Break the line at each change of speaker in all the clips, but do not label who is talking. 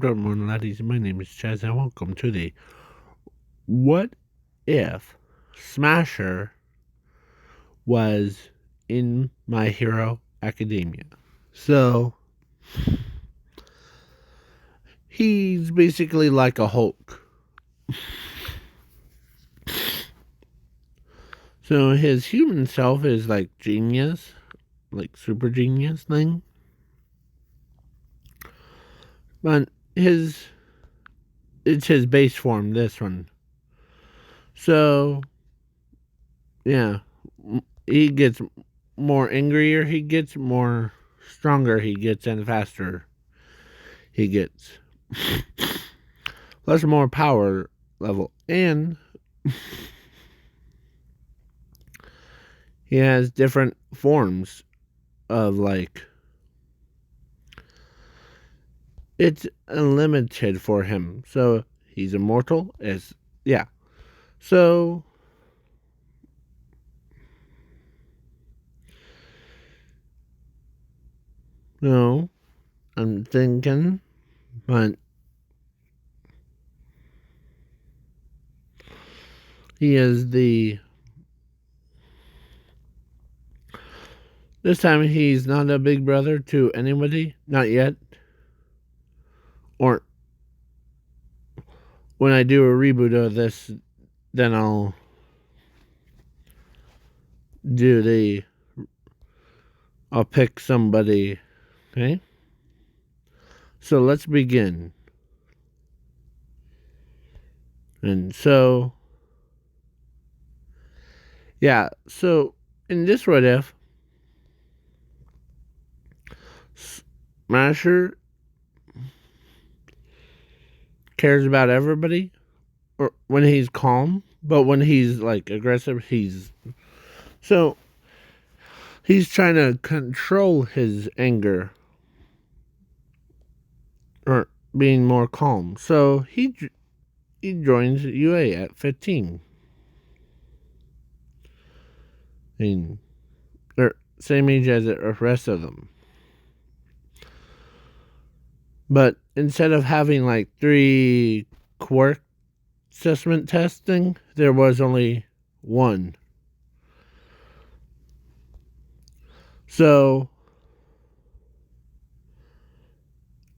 up, morning laddies? My name is Chaz, and welcome to the What If Smasher was in My Hero Academia. So, he's basically like a Hulk. So, his human self is like genius, like super genius thing. But it's his base form, this one. So, yeah, he gets more angrier he gets, more stronger he gets, and faster he gets. Plus more power level. And he has different forms of like, it's unlimited for him. So he's immortal as yeah. So no, I'm thinking, but he is this time he's not a big brother to anybody, not yet. Or when I do a reboot of this, then I'll I'll pick somebody, okay? So let's begin. And so, yeah, so in this What If, Smasher cares about everybody, or when he's calm, but when he's like aggressive, he's trying to control his anger or being more calm. So he joins UA at 15. Or same age as the rest of them. But instead of having like 3 quirk assessment testing, there was only 1. So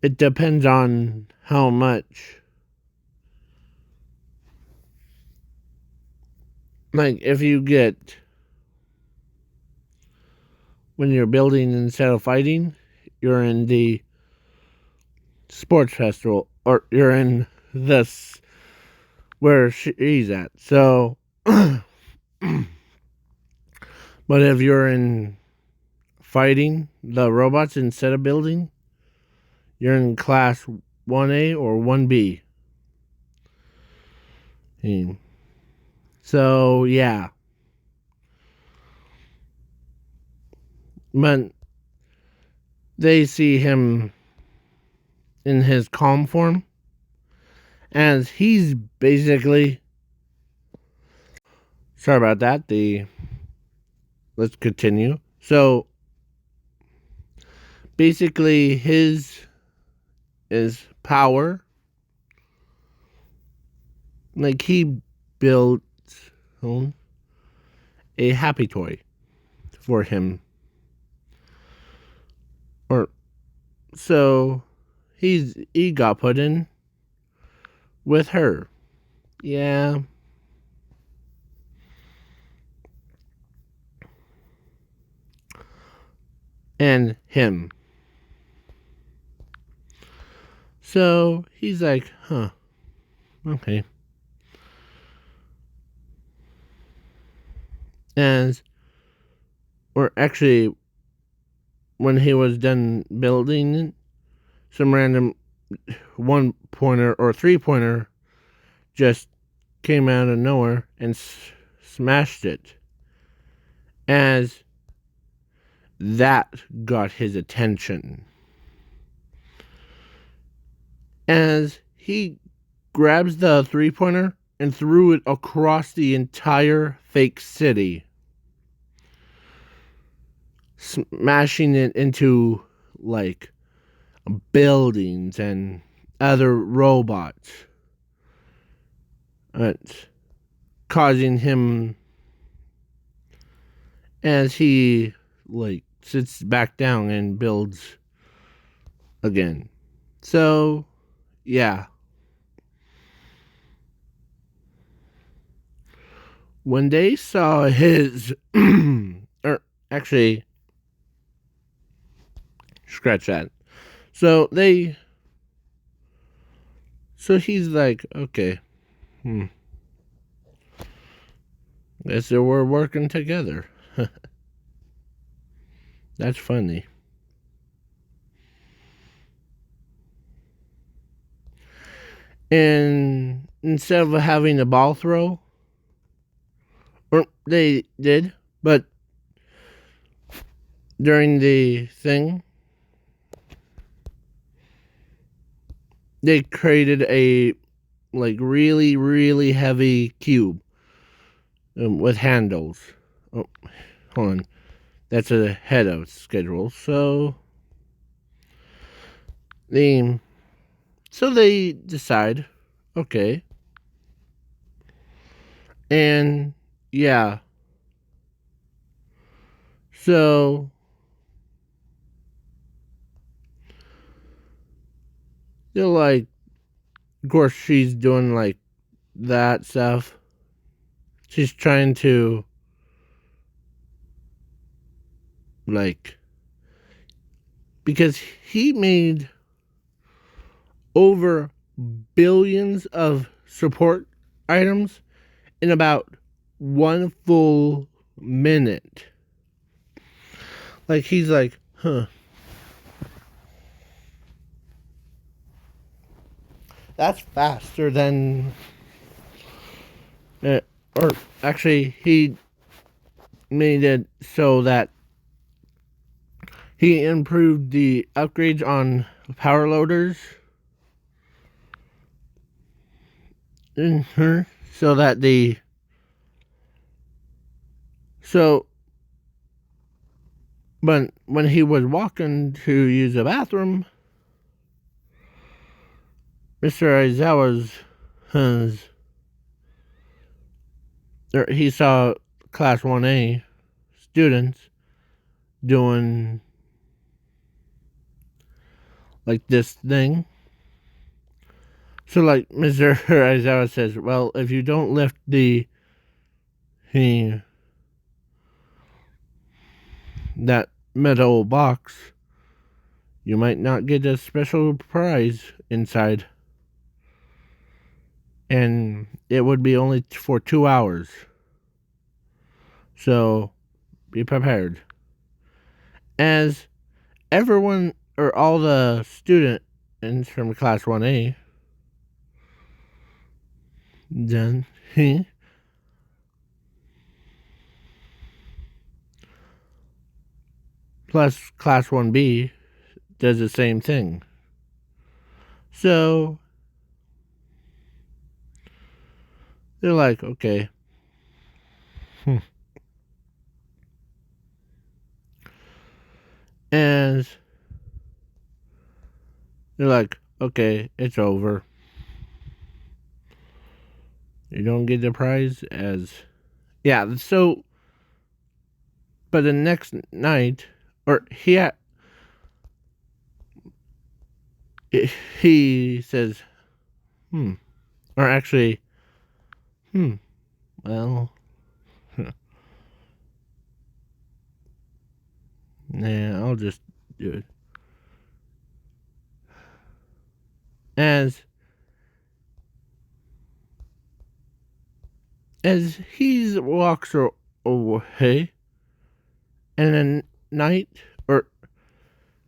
it depends on how much. Like if you get, when you're building instead of fighting, you're in the sports festival, or you're in this where she's at. So, but if you're in fighting the robots instead of building, you're in class 1A or 1B. So, yeah. But they see him in his calm form, as he's basically, sorry about that, let's continue. So, basically his is power. Like he built a happy toy for him. Or so he got put in with her. Yeah. And him. So he's like, huh. Okay. Or actually, when he was done building, some random 1-pointer or 3-pointer just came out of nowhere and smashed it. As that got his attention. As he grabs the 3-pointer and threw it across the entire fake city, smashing it into like buildings and other robots, causing him as he sits back down and builds again. So yeah, when they saw his or actually scratch that. So he's like, okay, guess they were working together. That's funny. And instead of having a ball throw, or they did, but during the thing, they created a really, really heavy cube with handles. Oh, hold on. That's ahead of schedule. So they decide, okay. And yeah. So they're like, of course she's doing that stuff. She's trying to because he made over billions of support items in about 1 full minute. He's like, huh. That's faster than or actually he made it so that he improved the upgrades on power loaders in her so that but when he was walking to use the bathroom, Mr. Aizawa's he saw Class 1A students doing this thing. So Mr. Aizawa says, well, if you don't lift that metal box, you might not get a special prize inside. And it would be only for 2 hours. So be prepared. As everyone or all the students from Class 1A then plus Class 1B does the same thing. So they're like, okay. And they're like, okay, it's over. You don't get the prize as... Yeah, so... But the next night... Or he says, Or actually... Well... Nah, I'll just do it. As he walks away, and then night, or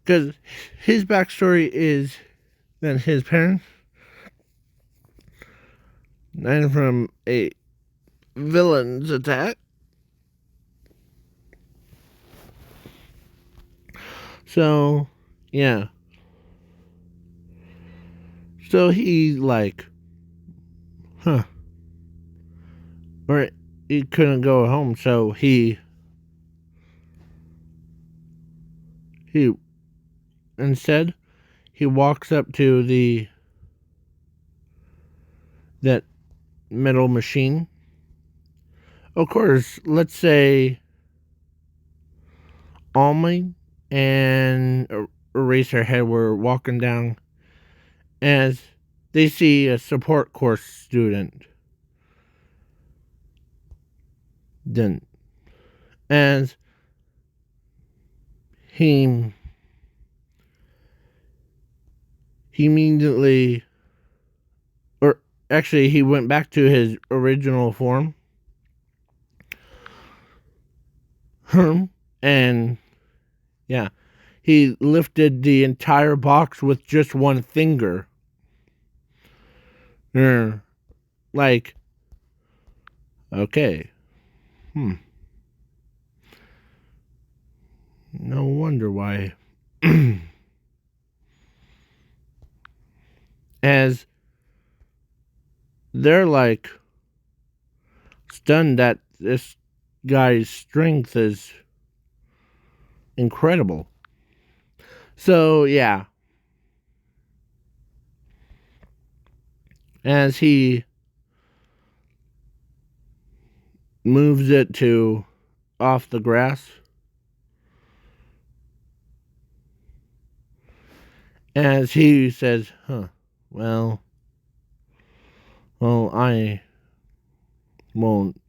because his backstory is that his parents died from a villain's attack. So yeah. So he or he couldn't go home, so he instead he walks up to the that metal machine. Of course, let's say Almond and Eraserhead were walking down as they see a support course student. Then, as he immediately, or actually, he went back to his original form. And yeah, he lifted the entire box with just one finger. Like, okay. No wonder why. As they're like stunned that this guy's strength is incredible. So, yeah. As he moves it to off the grass, as he says, well, I won't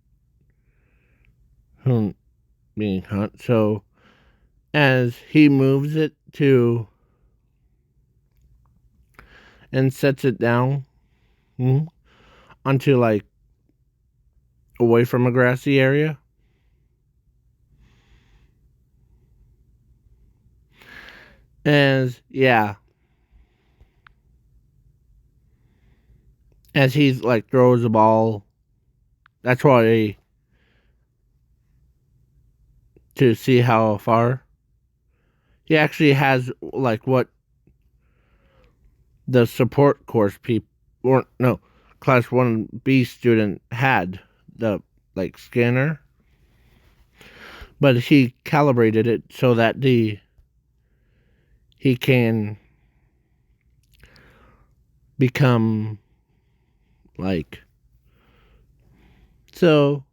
being hunt. So, as he moves it to and sets it down onto like away from a grassy area. As he's like throws a ball. That's why to see how far he actually has like what the support course people or no class 1B student had, the like scanner, but he calibrated it so that he can become like, so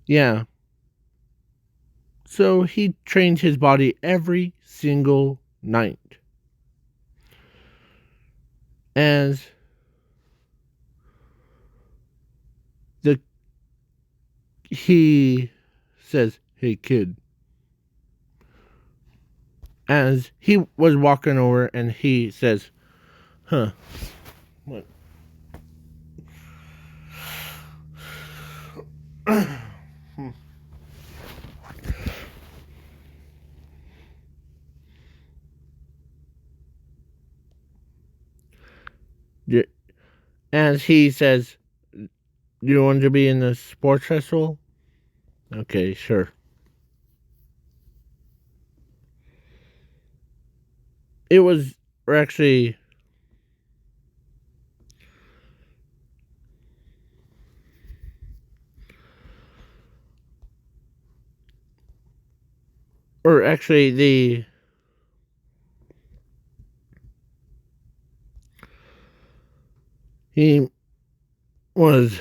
yeah, so he trained his body every single night. As he says, "Hey kid," as he was walking over and he says, what? As he says, "Do you want to be in the sports festival?" Okay, sure. It was actually the he was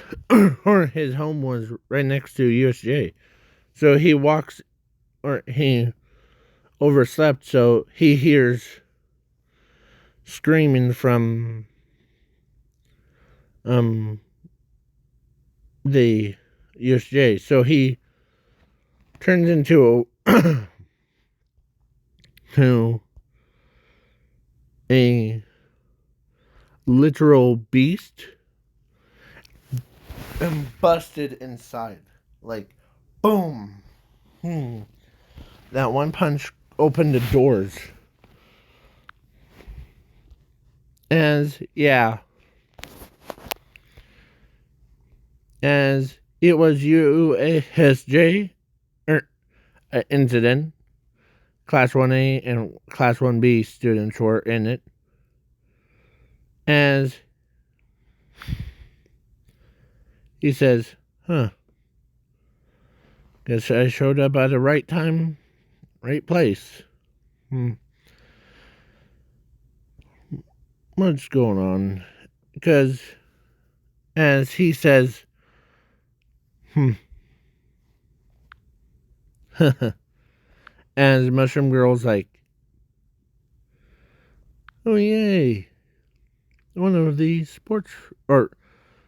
or his home was right next to USJ. So he walks or he overslept, so he hears screaming from the USJ. So he turns into a literal beast and busted inside. Like, boom. That one punch opened the doors. As it was USJ incident, Class 1A and Class 1B students were in it. As he says, guess I showed up at the right time, right place. What's going on? because as he says, as Mushroom Girl's like, oh yay, one of the sports or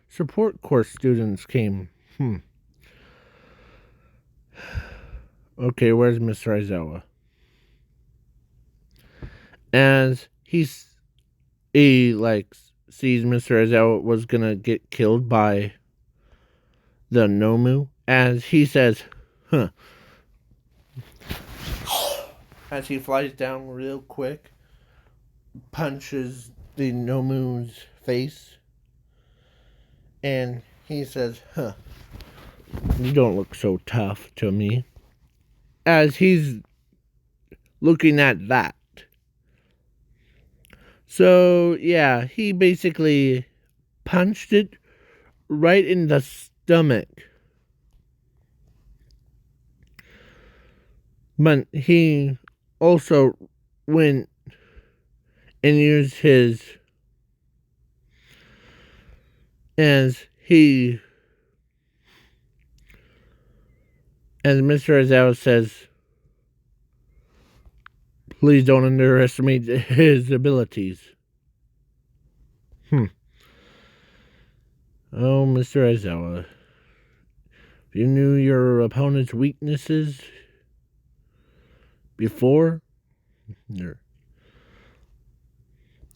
support course students came. Okay, where's Mr. Aizawa? As he like sees Mr. Aizawa was gonna get killed by the Nomu, as he says, as he flies down real quick, punches the Nomu's face, and he says, you don't look so tough to me. As he's looking at that. So, yeah, he basically punched it right in the stomach. But he also went and used his, as Mr. Aizawa says, please don't underestimate his abilities. Oh, Mr. Aizawa, if you knew your opponent's weaknesses before,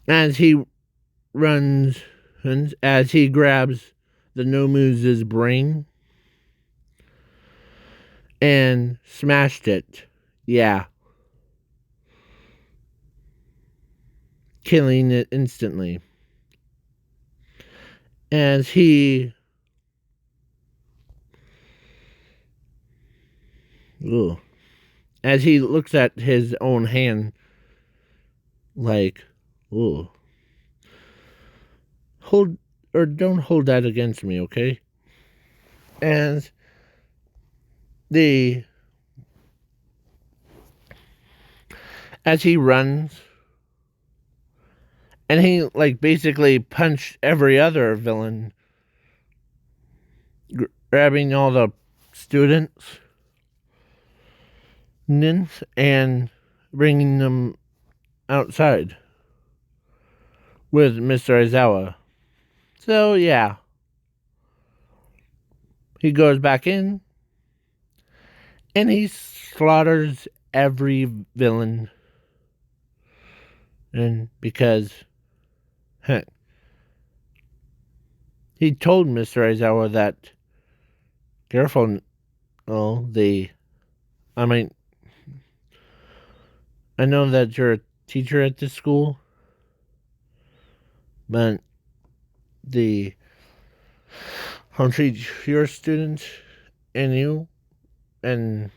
as he runs, as he grabs the Nomu's brain and smashed it. Yeah. Killing it instantly. As he looks at his own hand like, don't hold that against me, okay? As he runs, and he like basically punched every other villain, grabbing all the students and bringing them outside with Mr. Aizawa. So yeah, he goes back in and he slaughters every villain, and because he told Mr. Aizawa that, careful, I know that you're a teacher at this school, but I'll treat your students and you and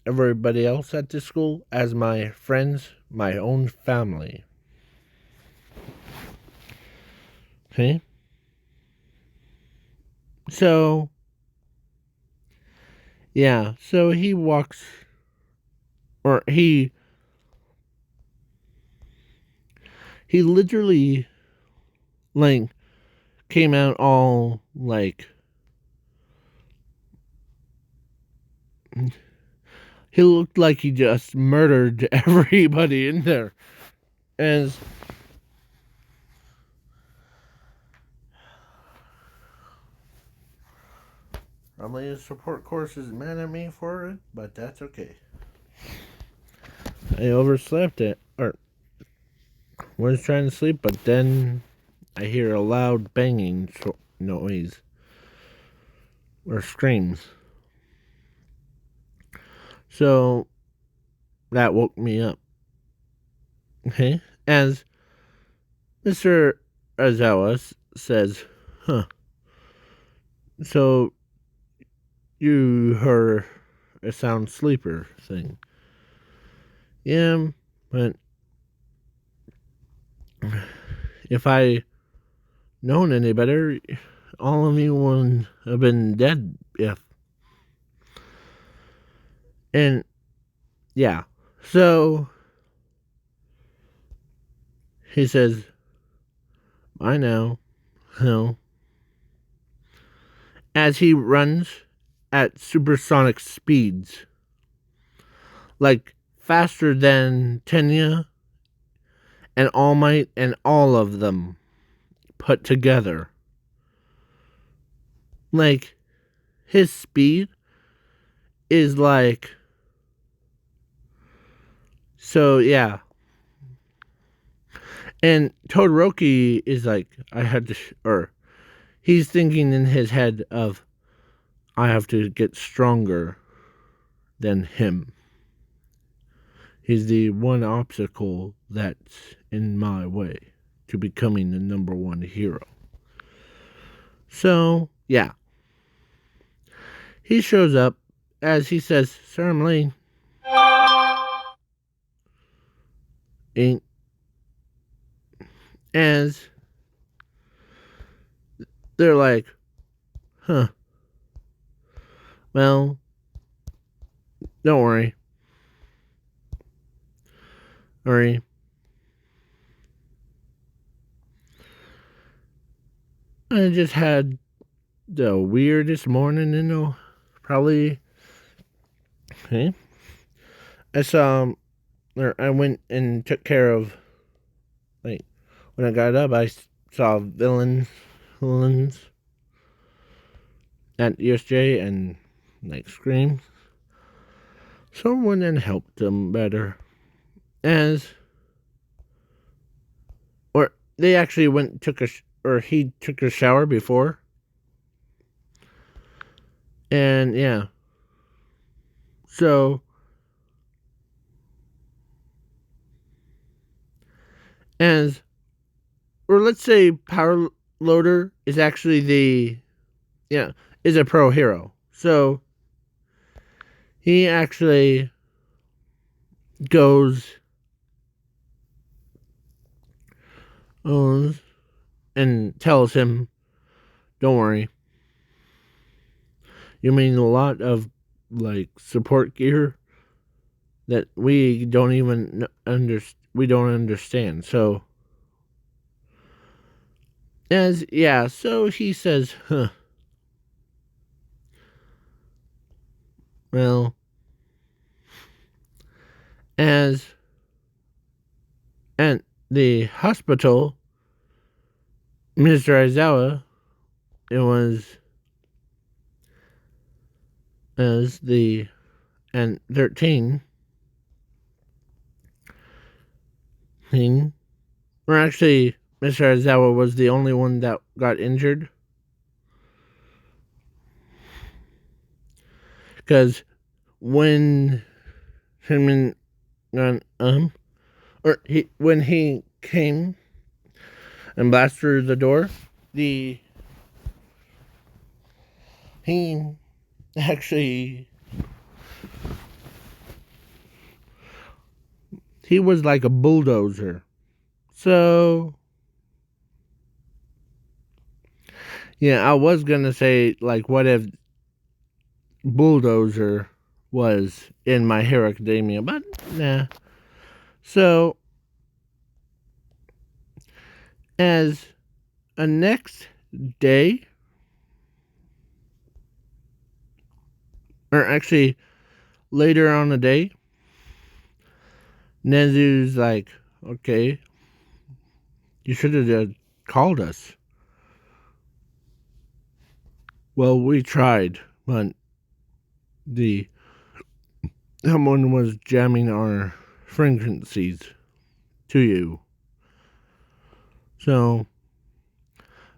everybody else at this school as my friends, my own family. Okay? So, yeah, so he walks, or he literally, like, came out all, like, he looked like he just murdered everybody in there. As probably his support course is mad at me for it, but that's okay. I overslept it, or was trying to sleep, but then I hear a loud banging noise or screams. So that woke me up. Okay, as Mr. Aizawa says, so you heard a sound sleeper thing. Yeah, but if I known any better, all of you would have been dead. And yeah, so he says, "I know." you know, as he runs at supersonic speeds, like faster than Tenya and All Might and all of them put together. Like, his speed is like. So, yeah. And Todoroki is like, I had to, or he's thinking in his head of, I have to get stronger than him. He's the one obstacle that's in my way to becoming the number one hero. So, yeah. He shows up as he says, Sir, I'm late. As they're like, huh. Well, don't worry. Worry. I just had the weirdest morning in the probably. Okay. I saw, or I went and took care of, like, when I got up, I saw villains at USJ and, like, screams. Someone then helped them better. Or they actually went and took or he took a shower before. And, yeah. So, or let's say Power Loader is actually is a pro hero. So he actually goes and tells him, don't worry. You mean a lot of, like, support gear that we don't even understand. So so he says, huh. Well, and the hospital, Mr. Aizawa, it was as the and 13 thing, or actually, Mr. Aizawa was the only one that got injured. Because when Shinman when he came and blasted through the door, he actually he was like a bulldozer. So yeah, I was gonna say, like, what if Bulldozer was in My Hero Academia, but nah. So as a next day, or actually later on the day, Nezu's like, okay, you should have called us. Well, we tried, but someone was jamming our frequencies to you. So,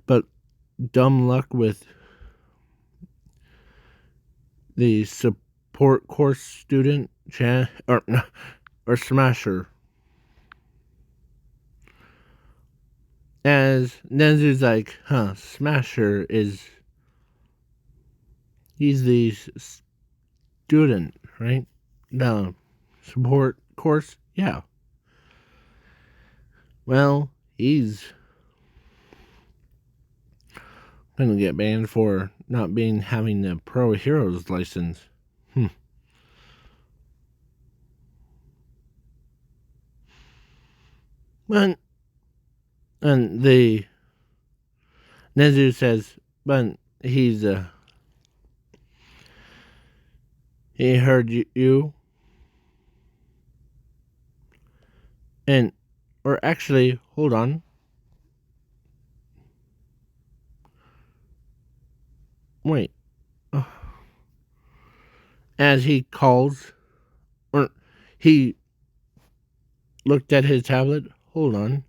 but dumb luck with the support course student, or Smasher. As Nezu's like, huh, Smasher he's the student, right? The support course? Yeah. Well, he's gonna get banned for not having the Pro Heroes license. And Nezu says, but he heard you, and, or actually, hold on. Wait. As he calls, or he looked at his tablet. Hold on.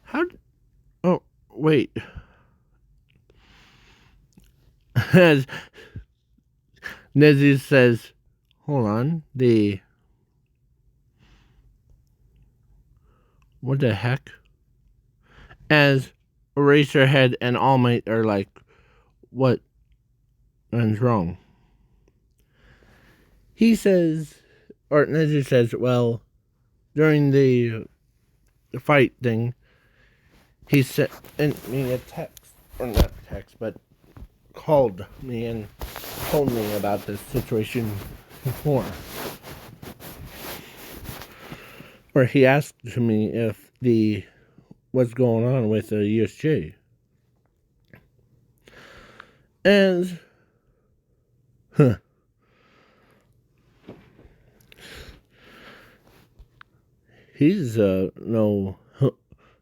How? Oh, wait. As Nezu says, hold on. What the heck? As Eraserhead and All Might are like, what is wrong? He says, or Nezu says, well, during the fight thing, he sent me a text, or not text, but called me and told me about this situation before. Or he asked me if what's going on with the USJ. And he's no,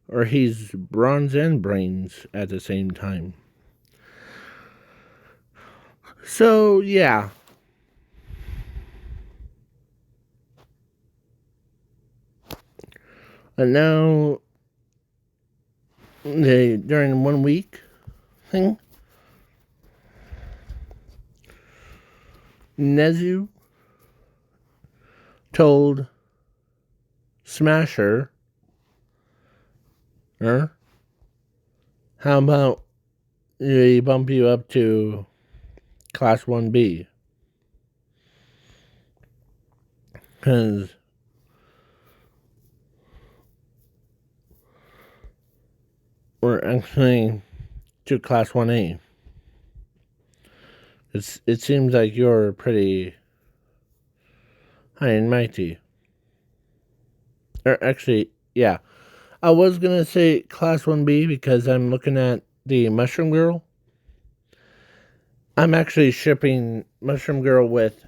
or he's bronze and brains at the same time. So yeah. And now during 1 week thing, Nezu told Smasher, how about we bump you up to Class 1B? Because we're actually to Class 1A. It seems like you're pretty high and mighty. Or actually, yeah. I was going to say Class 1B because I'm looking at the Mushroom Girl. I'm actually shipping Mushroom Girl with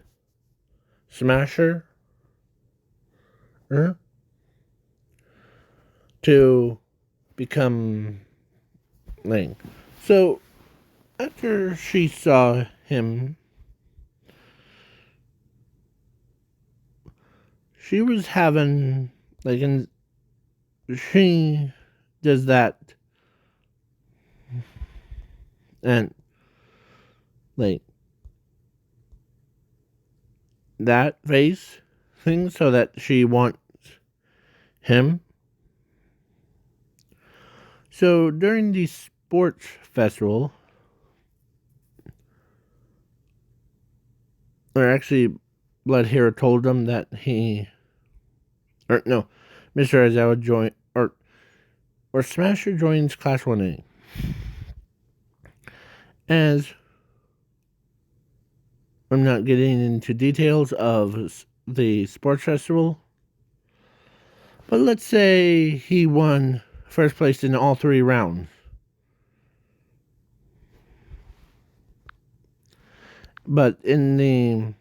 Smasher to become Link. So, after she saw him, she was having, like, and she does that, and, like, that face thing so that she wants him. So, during the sports festival, or actually, Blood Hero told them that Mr. Aizawa joined, or Smasher joins Class 1A. As I'm not getting into details of the sports festival, but let's say he won first place in all 3 rounds. But in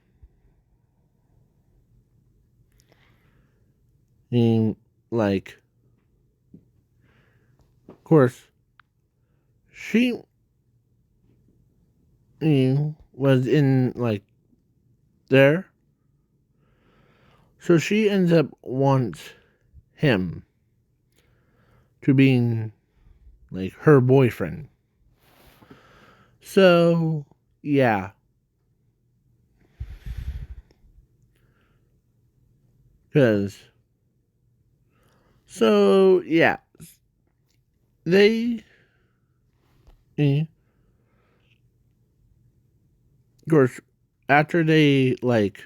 like, of course, she was in, like, there. So she ends up wants him to being, like, her boyfriend. So, yeah. So, yeah. They, of course, after they, like,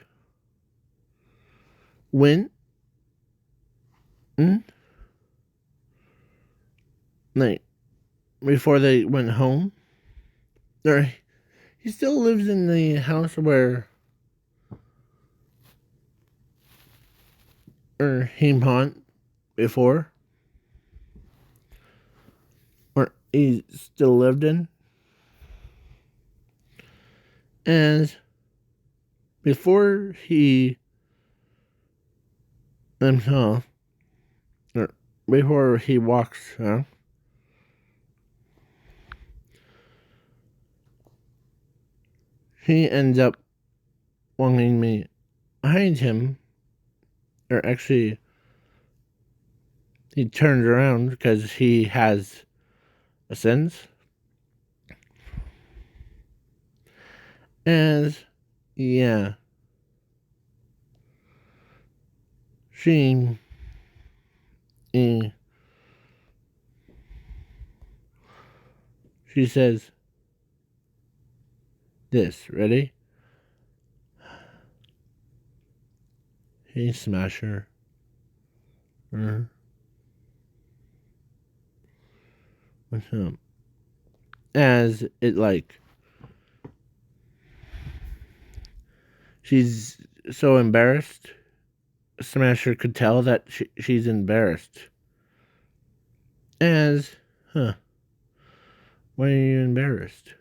went, like, before they went home, he still lives in the house where he haunt before. Or he still lived in. And before he himself, or before he walks, he ends up walking me behind him, or actually, he turns around because he has a sense. And yeah, she eh, she says this. Ready? Hey, Smasher. What's up? As it like, she's so embarrassed. Smasher could tell that she's embarrassed. As, why are you embarrassed?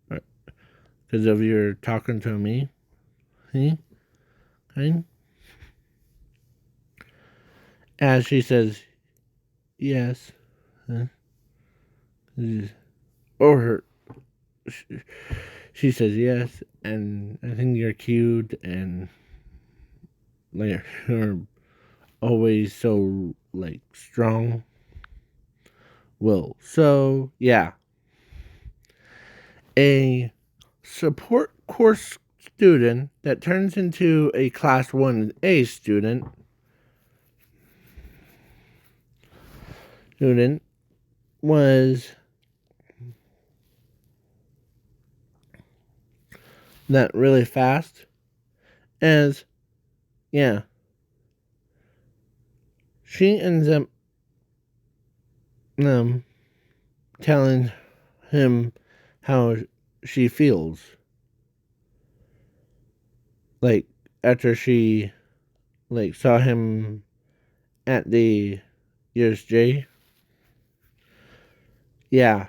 Because of your talking to me? Huh? Kind? As she says, yes. Huh? Or her, she says yes, and I think you're cute, and like you're always so like strong will. So yeah, a support course student that turns into a class 1A student was that really fast. As yeah, she ends up telling him how she feels, like after she like saw him at the USJ. Yeah.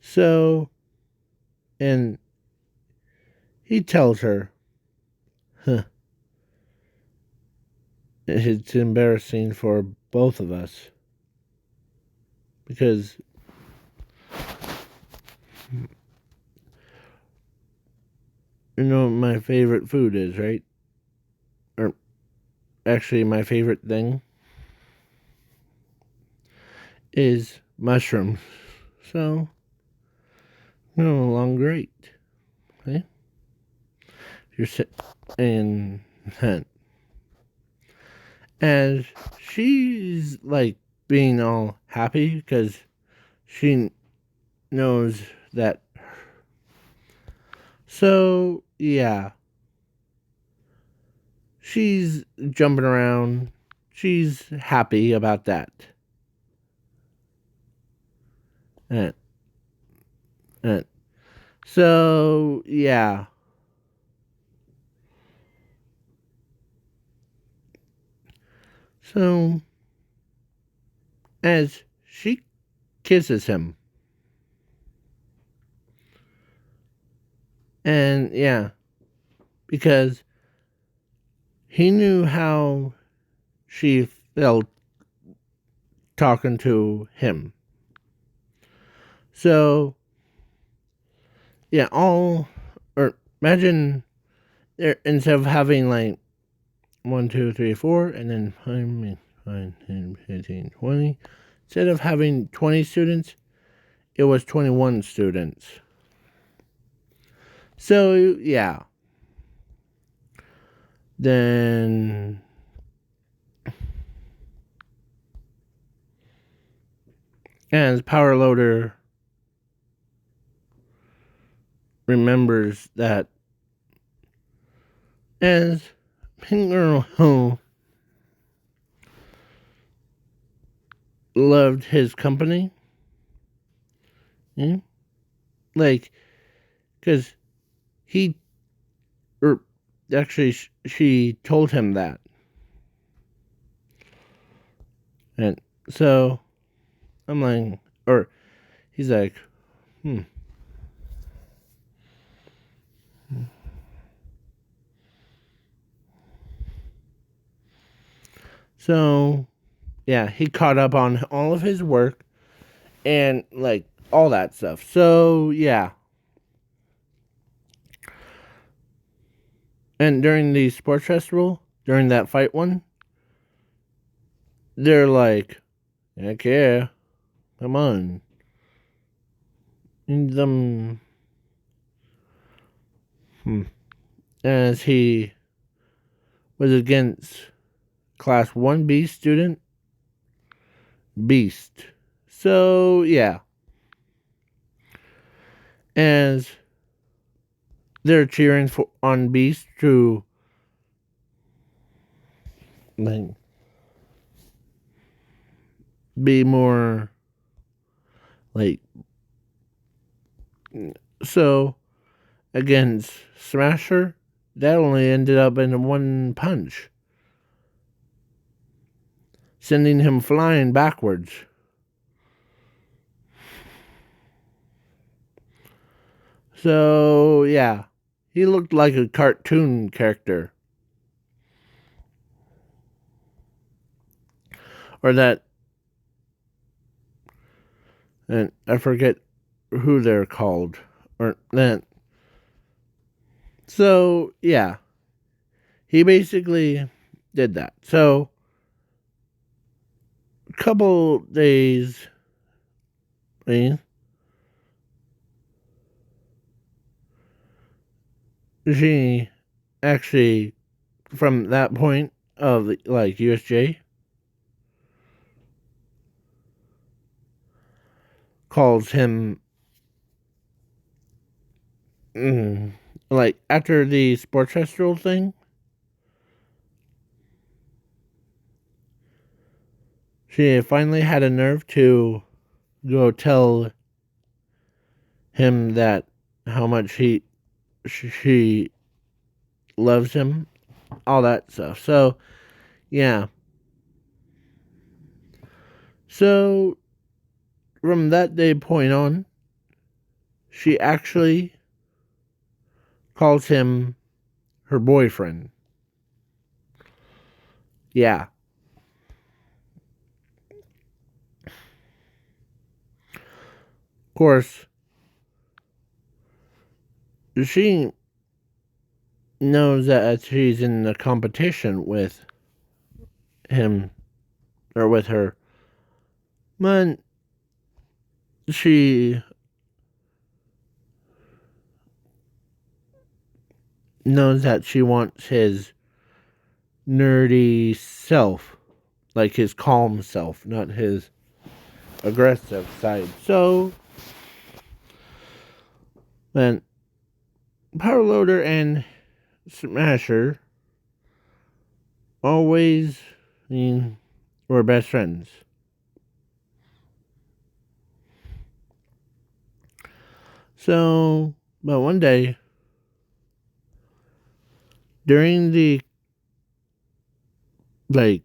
So, and he tells her, huh, it's embarrassing for both of us because you know what my favorite food is, right? Or actually, my favorite thing is mushrooms. So, along great. Okay? You're and and she's like being all happy because she knows that. So, yeah. She's jumping around. She's happy about that. And, and so, yeah. So, as she kisses him, and yeah, because he knew how she felt talking to him. So, yeah, or imagine instead of having like 1, 2, 3, 4, and then 5, 10, 15, 20, instead of having 20 students, it was 21 students. So, yeah. Then, as Power Loader remembers that as Pink Girl who loved his company, yeah, like, because he, or actually, she told him that. And so, I'm like, or he's like, So, yeah, he caught up on all of his work and, like, all that stuff. So, yeah. And during the sports festival, during that fight one, they're like, heck yeah, come on. And as he was against Class 1B student, Beast. So, yeah. As they're cheering on Beast to, like, be more, like, so against Smasher, that only ended up in one punch, sending him flying backwards. So, yeah, he looked like a cartoon character. Or that, and I forget who they're called. Or that. So, yeah, he basically did that. So, a couple days, she actually, from that point of, like, USJ, calls him, like, after the sports festival thing, she finally had a nerve to go tell him that how much she loves him, all that stuff. So, yeah. So, from that day point on, she actually calls him her boyfriend. Yeah. Of course, she knows that she's in a competition with him or with her. But she knows that she wants his nerdy self, like his calm self, not his aggressive side. So, then Power Loader and Smasher always, were best friends. So, but one day, during the, like,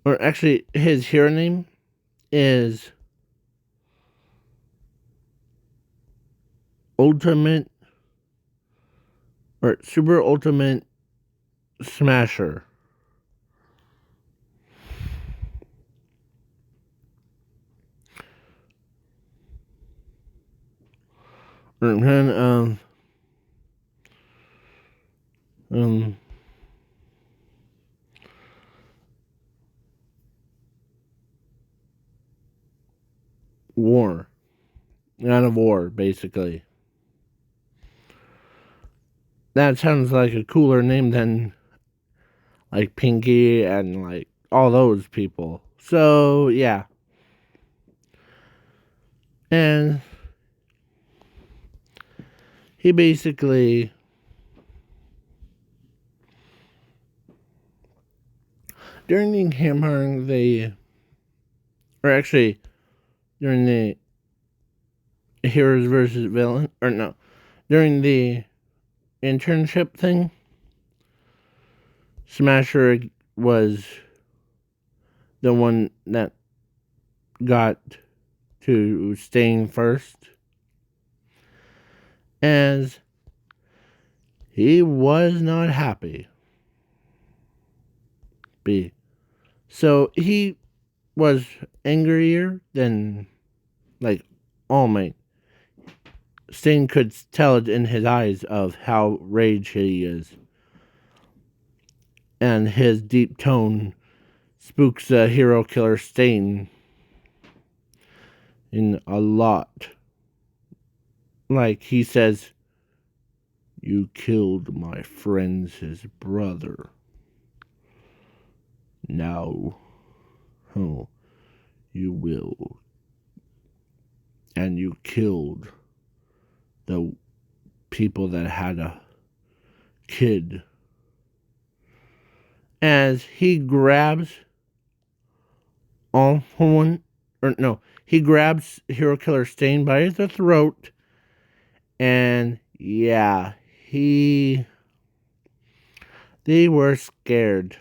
or actually, his hero name is Ultimate, or Super Ultimate Smasher. And, war. Out of war, basically. That sounds like a cooler name than, like, Pinky and, like, all those people. So, yeah. And he basically, during the campaign, or actually, during the heroes versus villain, or no, during the internship thing, Smasher was the one that got to Stain first, as he was not happy. So he was angrier than like All Might. Stain could tell it in his eyes of how rage he is, and his deep tone spooks the hero killer Stain in a lot. Like he says, "You killed my friend's his brother. Now, oh, you will. And you killed the people that had a kid." As he grabs he grabs Hero Killer Stain by the throat, and yeah, they were scared.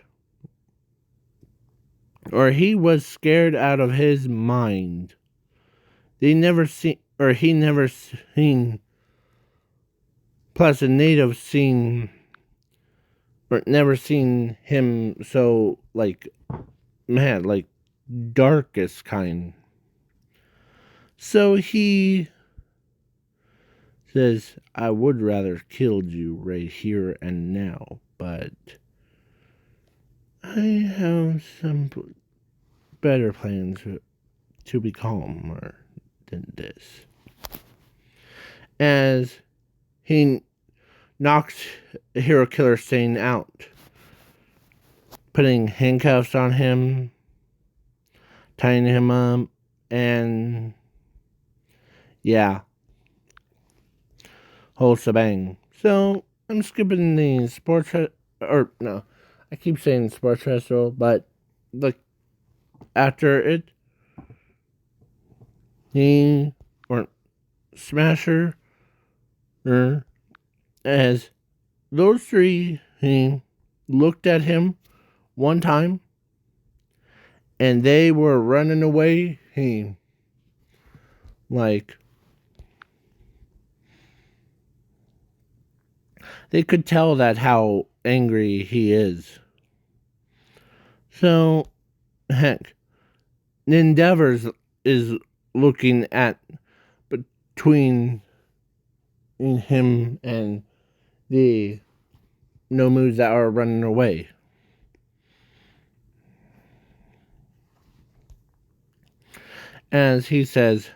Or he was scared out of his mind. He never seen, plus a native seen, or never seen him so, like, mad, like, darkest kind. So he says, "I would rather killed you right here and now, but I have some better plans to be calmer than this." As he knocks Hero Killer Stain out, putting handcuffs on him, tying him up, and yeah, whole shebang. So I'm skipping the I keep saying sports festival, but like after it, he or Smasher, as those three, he looked at him one time, and they were running away. He like they could tell that how angry he is. So heck, Endeavors is looking at between him and the Nomus that are running away. As he says,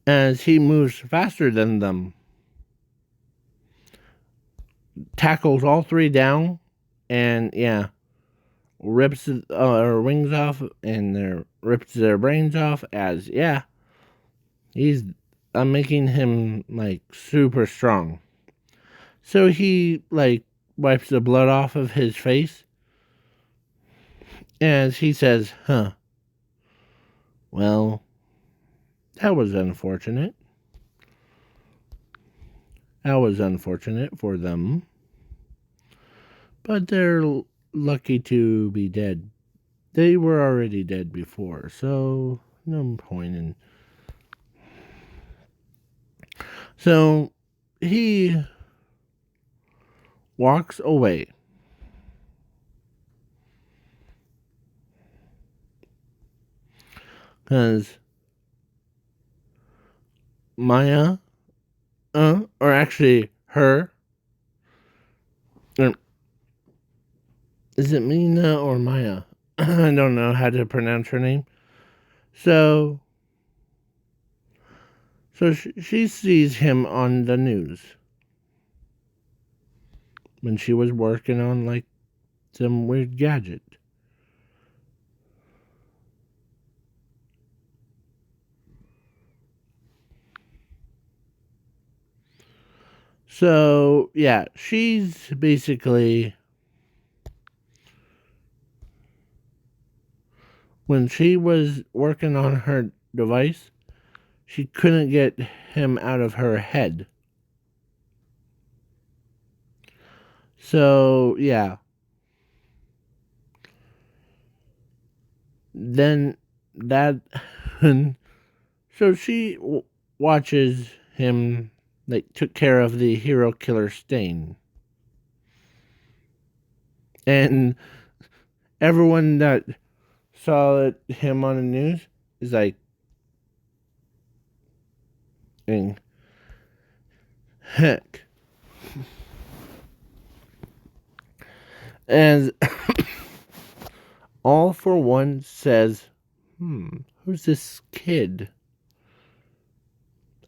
as he moves faster than them, tackles all three down, and yeah, rips their wings off and rips their brains off. As yeah, he's making him like super strong. So he like wipes the blood off of his face, as he says, well, that was unfortunate. That was unfortunate for them. But they're lucky to be dead. They were already dead before, so no point in. So he walks away. Because Maya, or actually her, is it Mina or Maya? I don't know how to pronounce her name. So she sees him on the news when she was working on like some weird gadget. So yeah, she's basically, when she was working on her device, she couldn't get him out of her head. So, yeah. Then that. So she watches him, like, took care of the hero killer stain. And everyone that saw him on the news is like, heck. As All for One says, who's this kid?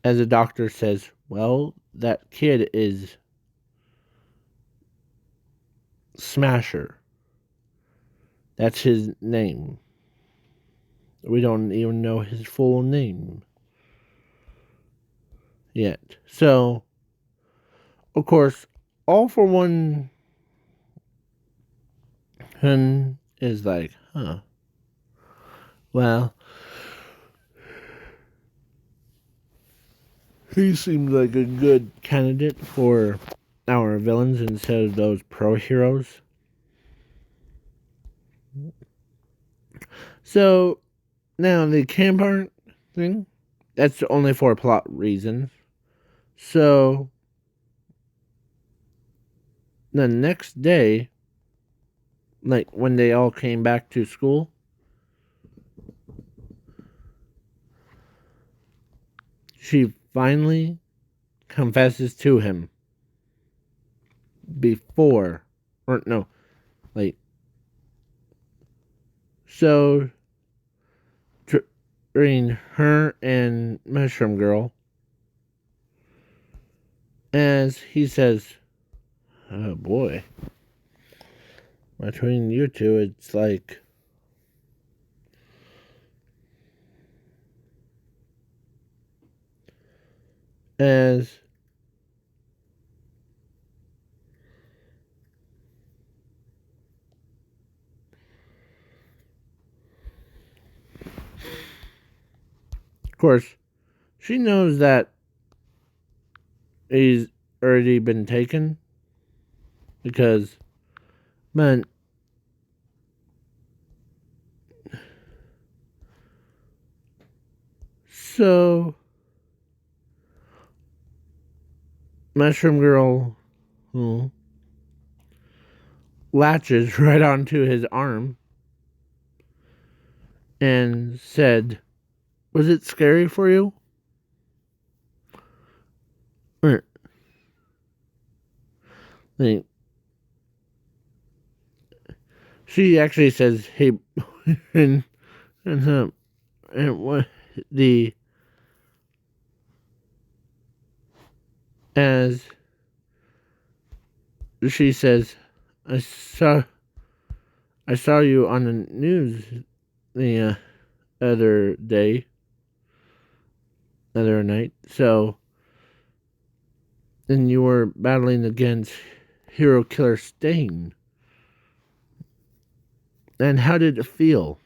As the doctor says, well, that kid is Smasher. That's his name. We don't even know his full name yet. So, of course, All for One is like, well, he seems like a good candidate for our villains instead of those pro heroes. So, now the campfire thing, that's only for plot reasons. So, the next day, like when they all came back to school, she finally confesses to him before, or no, like, so during her and Mushroom Girl, as he says, oh boy, between you two, it's like, as of course, she knows that he's already been taken because, man, so Mushroom Girl latches right onto his arm and said, was it scary for you? Like, she actually says, hey, and what the, as she says, I saw you on the news the other night. So, and you were battling against Hero Killer Stain. And how did it feel?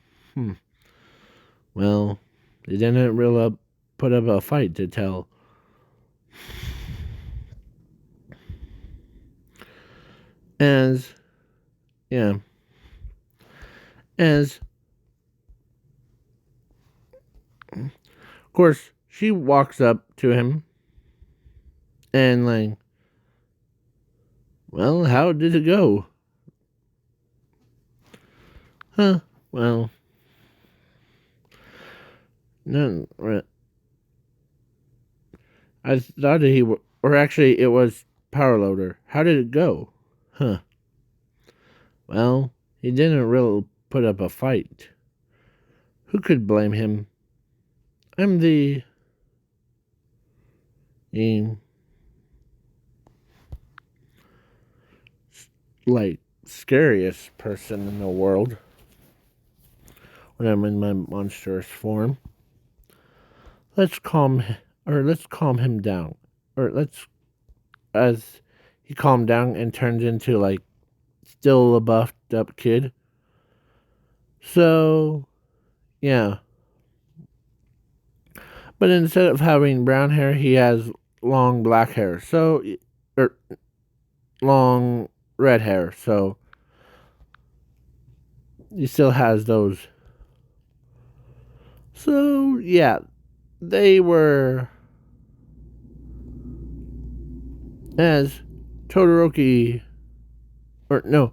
Well, they didn't really put up a fight to tell. As, yeah. As, of course, she walks up to him and, like, well, how did it go? Well, no, I thought or actually, it was Power Loader. How did it go? Well, he didn't really put up a fight. Who could blame him? I'm the like scariest person in the world when I'm in my monstrous form. Let's calm him down. Or as he calmed down and turned into, like, still a buffed up kid. So, yeah. But instead of having brown hair, he has long black hair. So, long red hair, so he still has those. So, yeah, they were, as Todoroki, or no,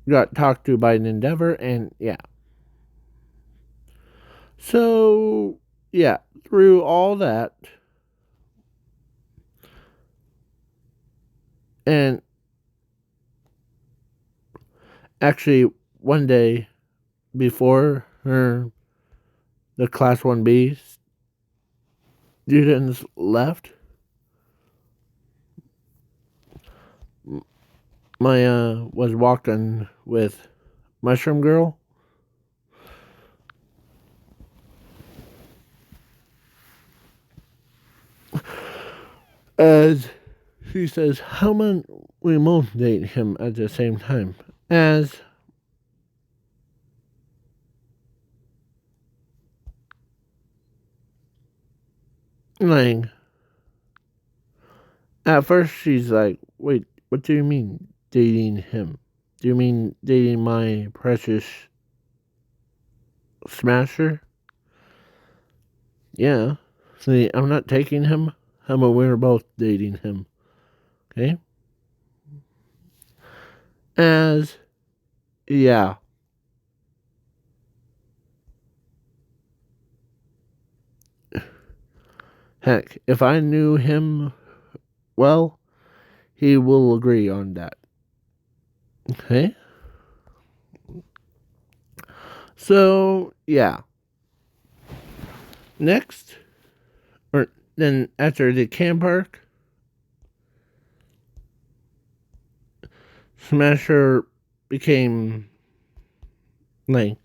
got talked to by an Endeavor, and yeah. So, yeah, through all that, and actually, one day before the Class 1B students left, Maya was walking with Mushroom Girl. As she says, how about we both date him at the same time? As like, at first she's like, wait, what do you mean dating him? Do you mean dating my precious smasher? Yeah. See, I'm not taking him. How about we're both dating him? Okay? As, yeah. Heck, if I knew him well, he will agree on that. Okay? So, yeah. Next, or then after the camp park, Smasher became like,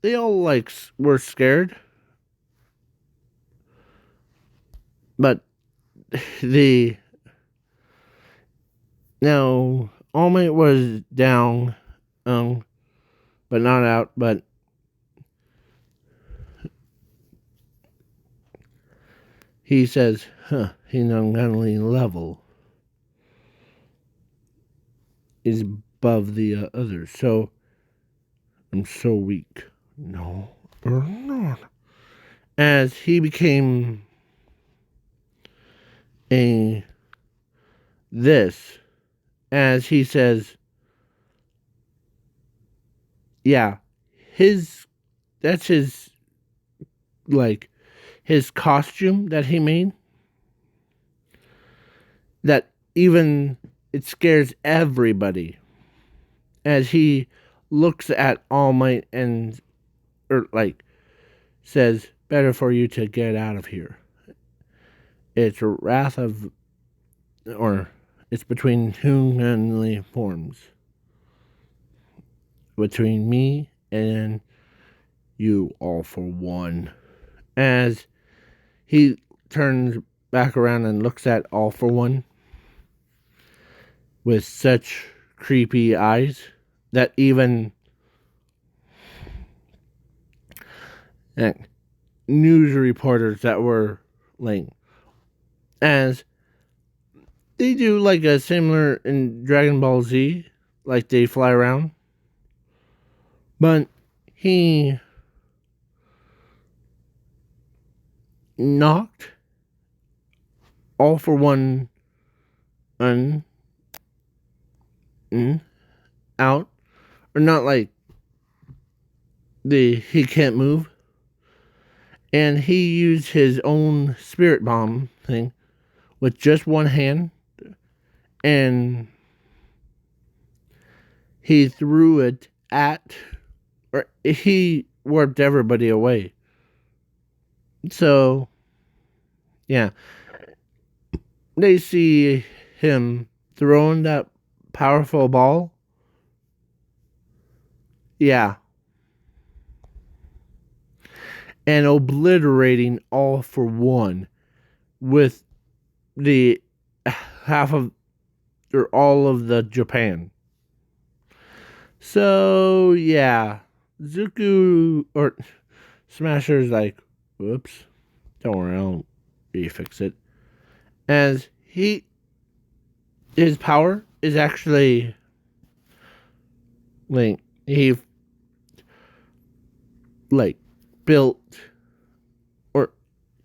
they all like were scared, but the now All Might was down, but not out. But he says, he's ungodly level is above the others. So I'm so weak. No, or not. As he became a this, as he says, yeah, his that's his like his costume that he made. That even it scares everybody as he looks at All Might and or like says, "Better for you to get out of here." It's a wrath of, or it's between humanly forms, between me and you, all for one. As he turns back around and looks at All for One with such creepy eyes that even news reporters that were like, as they do like a similar in Dragon Ball Z, like they fly around, but he knocked All for One un out, or not like he can't move, and he used his own spirit bomb thing with just one hand, and he threw it at, or he warped everybody away. So, yeah, they see him throwing that powerful ball. Yeah. And obliterating All for One with the half of or all of the Japan. So yeah, Zuko or Smasher's like, whoops, don't worry, I'll refix it. As he his power is actually like he like built or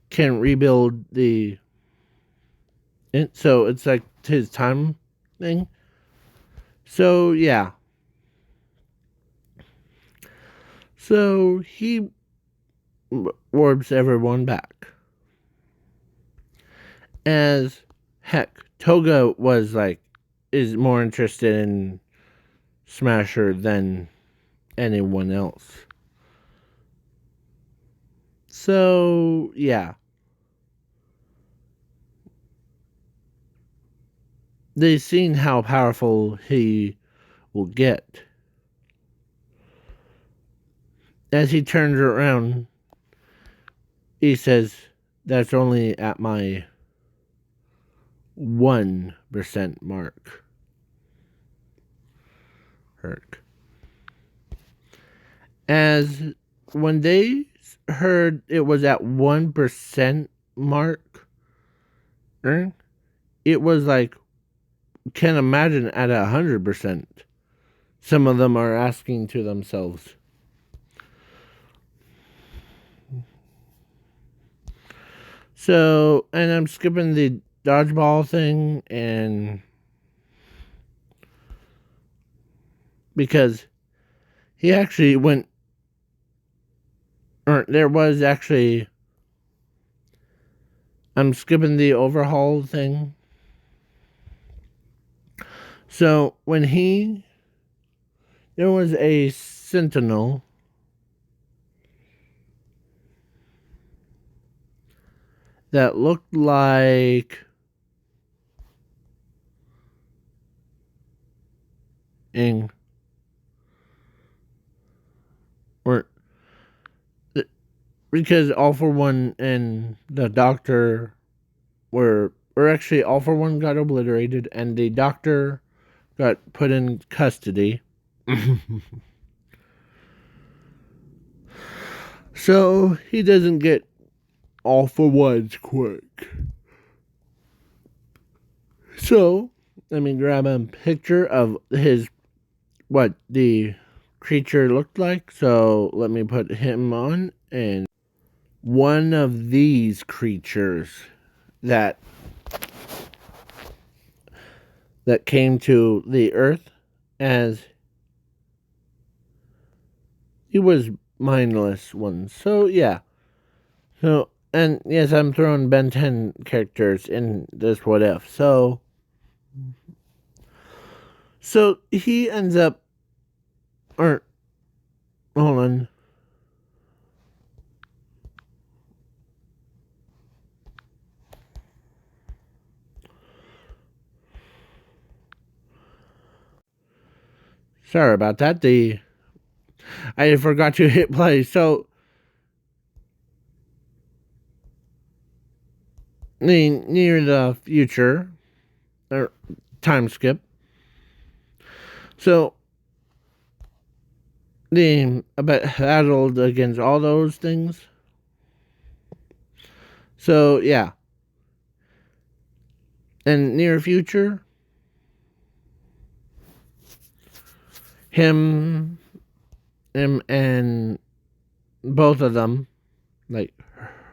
can rebuild so it's like his time thing. So yeah. So he warps everyone back. As heck, Toga is more interested in Smasher than anyone else. So yeah. They've seen how powerful he will get. As he turns around, he says, "That's only at my 1% mark." Herc. As when they heard it was at 1% mark, it was like, can't imagine at 100%. Some of them are asking to themselves. So, and I'm skipping the dodgeball thing, and because he actually went, or there was actually, I'm skipping the overhaul thing. So when there was a sentinel that looked like or because All For One and the doctor or actually All For One got obliterated and the doctor got put in custody. So he doesn't get All For One's quick. So let me grab a picture of what the creature looked like. So let me put him on, and one of these creatures that came to the earth, as he was mindless one. So yeah. So, and yes, I'm throwing Ben 10 characters in this what if. So he ends up, or hold on. Sorry about that. I forgot to hit play. So near the future or time skip. So the battled against all those things. So yeah. And near future, him and both of them, like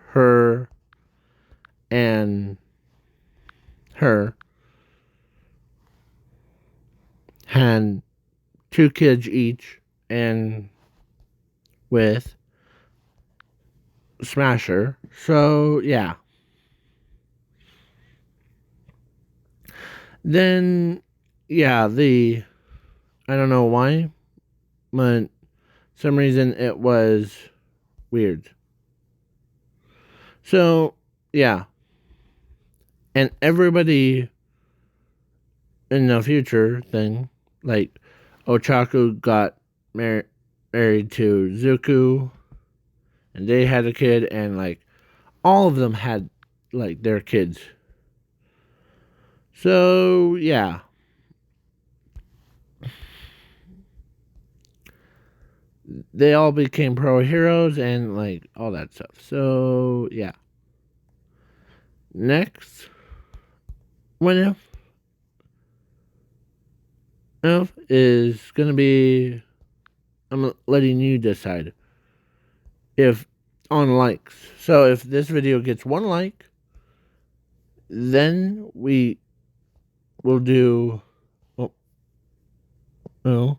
her and her, had 2 kids each, and with Smasher. So yeah. Then yeah, I don't know why, but some reason it was weird. So yeah. And everybody in the future thing, like Ochaku got married to Zuko, and they had a kid, and like all of them had like their kids. So yeah. They all became pro heroes and like all that stuff. So yeah. Next, what if of is going to be, I'm letting you decide if on likes. So if this video gets 1 like, then we will do, oh,